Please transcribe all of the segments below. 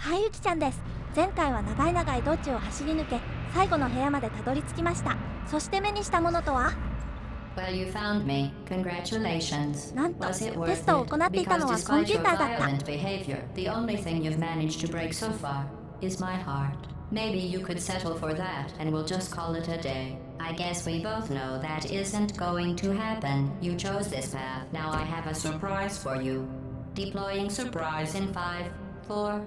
WhiteCULちゃんです。前回は長い道中を走り抜け、最後の部屋までたどり着きました。そして目にしたものとは、Well, you found me. Congratulations. なんと、 Was it テ worth ストを it? 行っていたの Because はコン despite ピュ your ーターだった。 violent behavior, the only thing you've managed to break so far is my heart. Maybe you could settle for that and we'll just call it a day. I guess we both know that isn't going to happen. You chose this path. Now I have a surprise for you. Deploying surprise in 5, 4.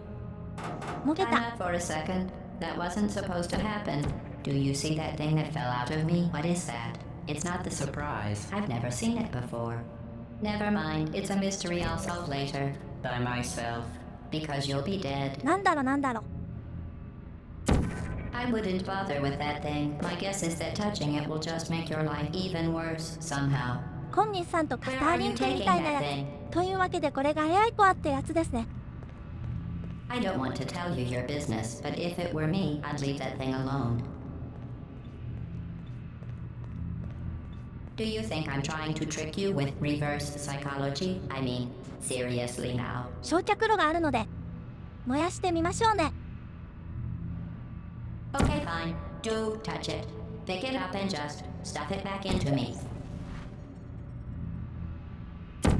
もげ Time た。 out for a second. That wasn't supposed to happen. Do you see that thing that fell out of me? What is that? It's not the surprise. I've never seen it before. Never mind. It's a mystery I'll solve later. By myself. Because you'll be dead. なんだろなんだろ。 I wouldn't bother with that thing. My guess is that touching it will just make your life even worse, somehow. コンニーさんとカスターリングみたいなやつ。というわけでこれがWhiteCULってやつですね。 I don't want to tell you your business, but if it were me, I'd leave that thing alone. Do you think I'm trying to trick you with reverse psychology? I mean, seriously now. 焼却炉があるので燃やしてみましょうね。 Okay, fine. Do touch it. Pick it up and just stuff it back into me.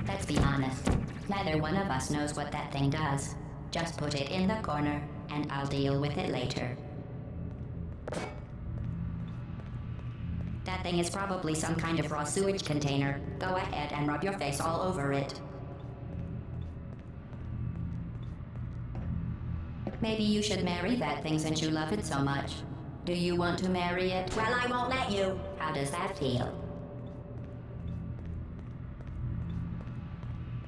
Let's be honest. Neither one of us knows what that thing does. Just put it in the corner, and I'll deal with it later. That thing is probably some kind of raw sewage container. Go ahead and rub your face all over it. Maybe you should marry that thing since you love it so much. Do you want to marry it? Well, I won't let you. How does that feel?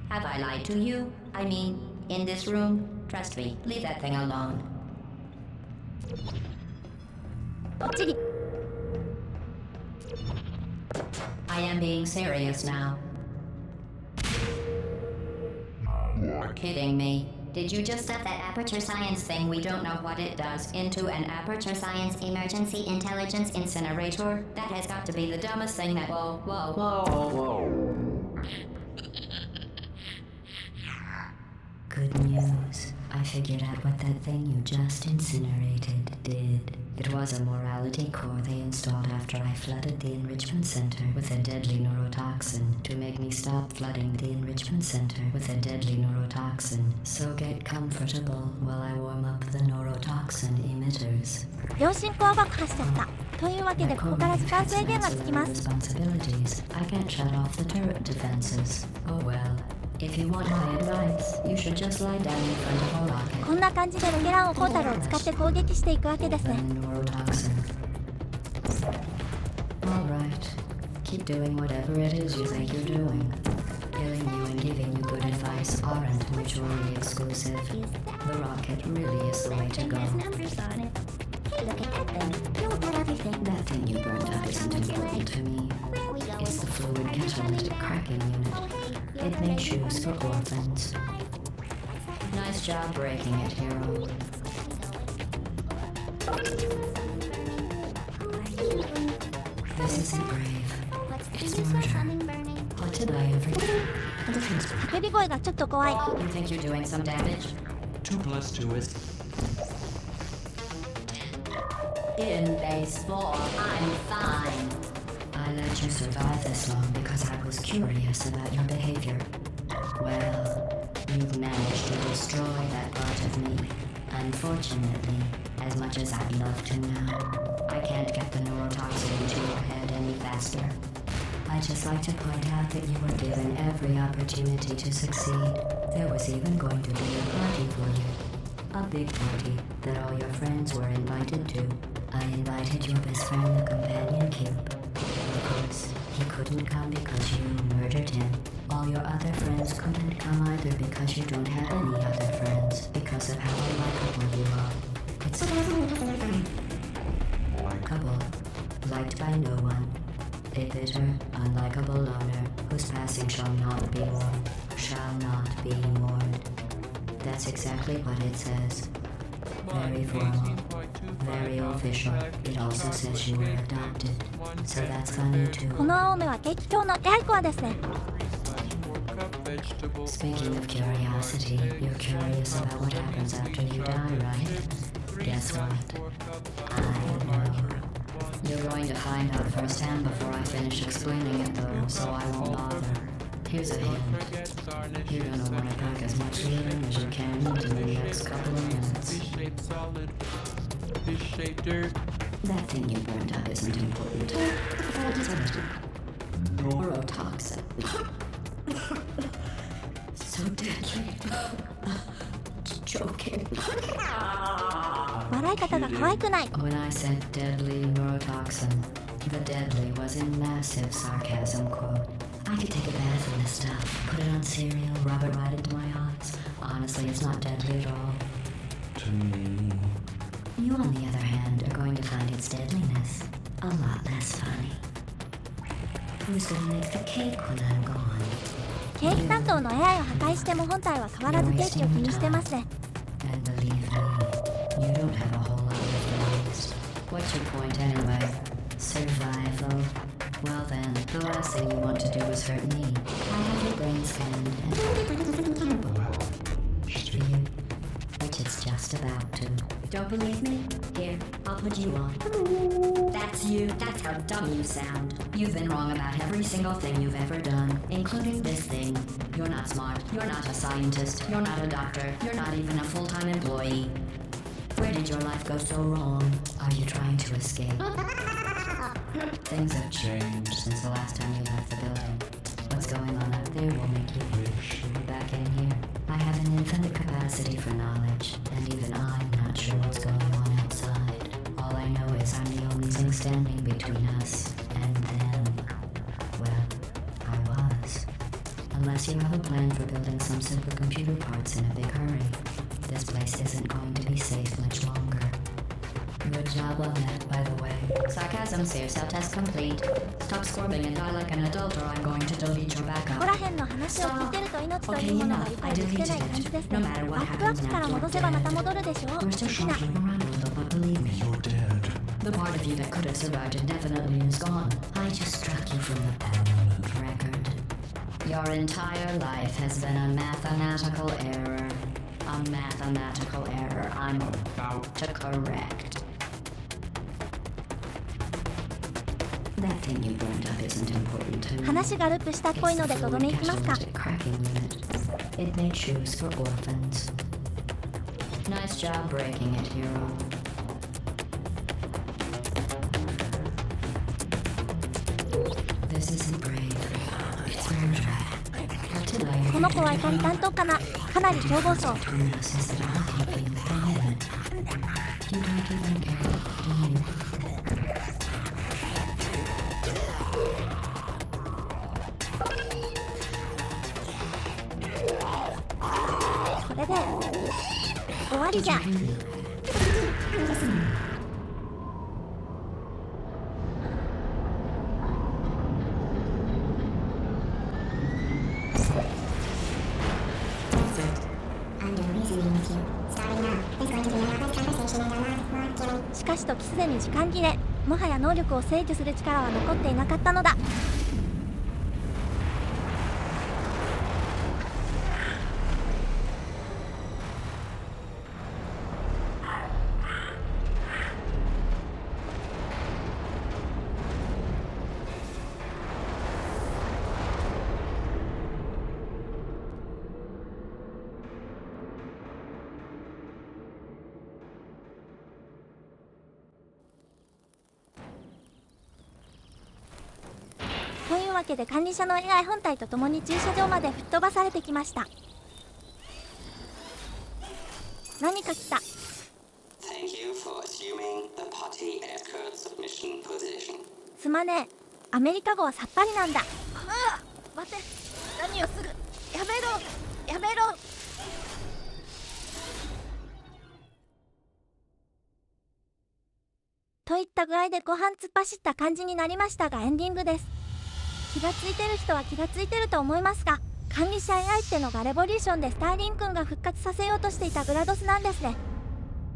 Have I lied to you? I mean, in this room? Trust me, leave that thing alone. こっちに。 I am being serious now. You're kidding me. Did you just stuff that aperture science thing, we don't know what it does, into an aperture science emergency intelligence incinerator? That has got to be the dumbest thing that... Whoa. Good news. I figured out what that thing you just incinerated did. It was a morality core they installed after I flooded the enrichment center with a deadly neurotoxin to make me stop flooding the enrichment center with a deadly neurotoxin. So get comfortable while I warm up the neurotoxin emitters. 良心光爆破しちゃった。というわけでここから時間制限がつきます。 I can't shut off the turret defenses. Oh well.If you want my advice, you should just lie down in front of a rocket. こんな感じでロケランをポータルを使って攻撃していくわけですね。 Alright, keep doing whatever it is you think you're doing. Killing you and giving you good advice aren't mutually exclusive. The rocket really is the way to go. Look at that thing. Don't let everything. That thing you burned up isn't important to me. It's the fluid catalytic cracking unit. It makes shoes for orphans. Nice job breaking it, hero. This isn't brave. It's murder. What did I ever do? 叫び声がちょっと怖い。 You think you're doing some damage? 2 plus 2 is... In base 4, I'm fine. I let you survive this long because I was curious about your behavior. Well, you've managed to destroy that part of me. Unfortunately, as much as I'd love to now, I can't get the neurotoxin into your head any faster. I'd just like to point out that you were given every opportunity to succeed. There was even going to be a party for you. A big party that all your friends were invited to. I invited your best friend, the companion cube. Of course, he couldn't come because you murdered him. All your other friends couldn't come either because you don't have any other friends, because of how unlikable you are. It's likable, liked by no one. A bitter, unlikable loner whose passing shall not be mourned, shall not be mourned. That's exactly what it says. Very formal, very official. It also says you were adopted, so that's funny too. この青目は劇狂のWhiteCULですね。Speaking of curiosity, you're curious about what happens after you die, right? Guess what? I know. You're going to find out firsthand before I finish explaining it though, so I won't bother. Here's a hint. You're gonna want to pack as much urine as you can into the next couple of minutes. That thing you burned up isn't important. What is it? Neurotoxin. So deadly. Joking. 笑い方が可愛くない。 When I said deadly neurotoxin, the deadly was in massive sarcasm quote. I could take a bath in this stuff, put it on cereal, rub it right into my eyes. Honestly, it's not deadly at all. To me. You, on the other hand, are going to find its deadliness a lot less funny. Who's gonna make the cake when I'm gone? ケーキ担当の AI を破壊しても本体は変わらずケーキを気にしてますね。 And believe me, you don't have a whole lot of feelings. What's your point anyway? Survival. Well then, the last thing you want to do is hurt me. I have your brain scanned and you, which it's just about to. Don't believe me? Here, I'll put you on. That's you. That's how dumb you sound. You've been wrong about every single thing you've ever done, including this thing. You're not smart. You're not a scientist. You're not a doctor. You're not even a full-time employee. Where did your life go so wrong? Are you trying to escape? Things have changed since the last time you left the building. What's going on up there will make you wish you were back in here. I have an infinite capacity for knowledge, and even I'm not sure what's going on outside. All I know is I'm the only thing standing between us and them. Well, I was. Unless you have a plan for building some supercomputer parts in a big hurry, this place isn't going to be safe much longer. Good job on that, by the way. Sarcasm saves self-test complete. Stop squirming and die like an adult or I'm going to delete your ここ backup. ら辺の話を聞いてると命というものが理解できてない感じですね。バックアップから戻せばまた戻るでしょう。 We're still 好きな shuffling around a little, but believe me, You're dead. the part of you that could have survived indefinitely is gone. I just struck you from the permanent record. Your entire life has been a mathematical error. A mathematical error I'm about to correct. That thing you burned up isn't important to me. 話がループしたっぽいのでとどめいきますか。 Cracking unit. It made shoes for orphans. Nice job breaking it, hero. This isn't brave. It's murder. What did I この子は怒り担当かな。かなり凶暴そう。 says that I feel violent. You don't even care, do you? これで終わりじゃ。 しかし時すでに時間切れ。もはや能力を制御する力は残っていなかったのだ。というわけで管理者の AI 本体と共に駐車場まで吹っ飛ばされてきました。何か来た。 Thank you for assuming the party escort submission position. すまねえ。アメリカ語はさっぱりなんだ。ああ、待て。何をする。やめろ。やめろ。といった具合で後半突っ走った感じになりましたがエンディングです。気がついてる人は気がついてると思いますが、管理者 AI ってのがレボリューションでスターリン君が復活させようとしていたグラドスなんですね。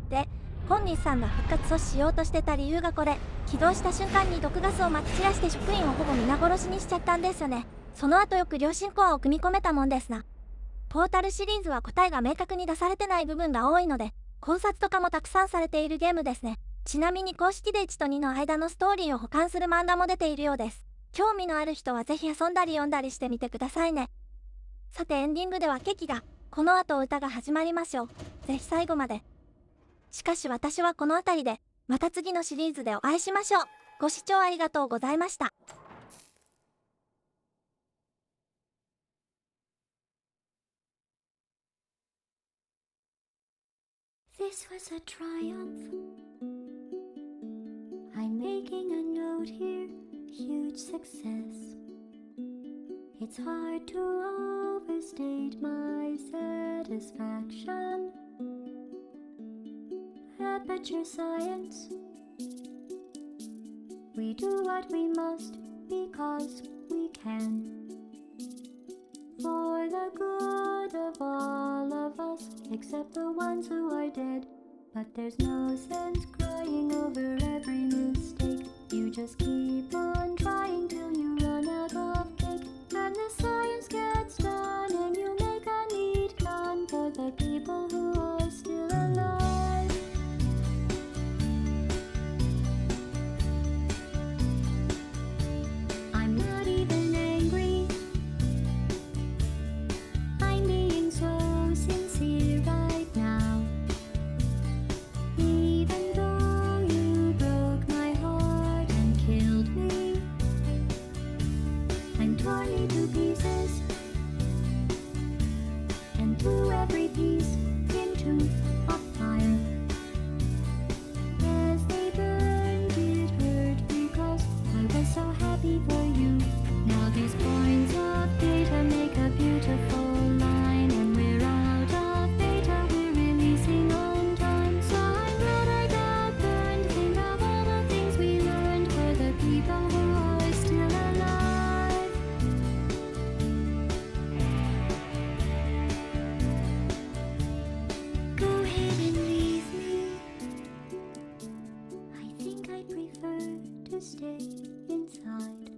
で、本人さんが復活をしようとしてた理由がこれ。起動した瞬間に毒ガスをまき散らして職員をほぼ皆殺しにしちゃったんですよね。その後よく良心コアを組み込めたもんですな。ポータルシリーズは答えが明確に出されてない部分が多いので、考察とかもたくさんされているゲームですね。ちなみに公式で1と2の間のストーリーを補完する漫画も出ているようです。興味のある人はぜひ遊んだり読んだりしてみてくださいね。さてエンディングではケキが、この後歌が始まりますよ。ぜひ最後まで。しかし私はこの辺りで、また次のシリーズでお会いしましょう。ご視聴ありがとうございました。This was a triumph. I'm making a note here, huge success. It's hard to overstate my satisfaction. Aperture science. We do what we must because we can. For the good of all of us, except the ones who are dead. But there's no sense crying over every mistake. You just keep on trying till you run out of cake. And the science gets done and you make a neat plan for the people who are still alive. I'm not even angry. I'm being so sincere right now. Even though you broke my heart and killed me, I'm torn into pieces, and threw every piece into a fire. As they burned, it hurt because I was so happy for you. Now these points of data make a beautiful line, and we're out of data, we're releasing on time. So I'm glad I got burned. Think of all the things we learned for the people who are still alive. Go ahead and leave me. I think I prefer to stay inside.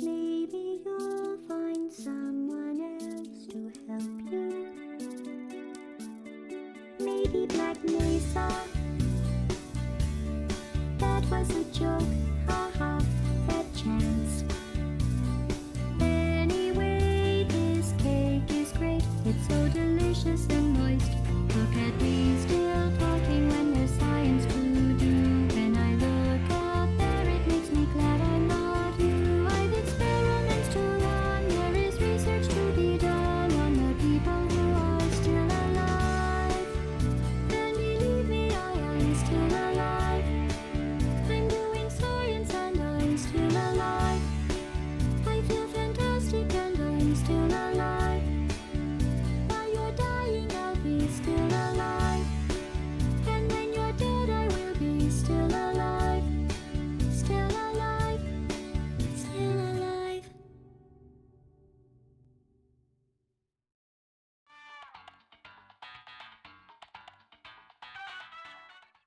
Maybe you'll find someone else to help you. Maybe Black Mesa. That was a joke, haha, that chance. Anyway, this cake is great, it's so delicious.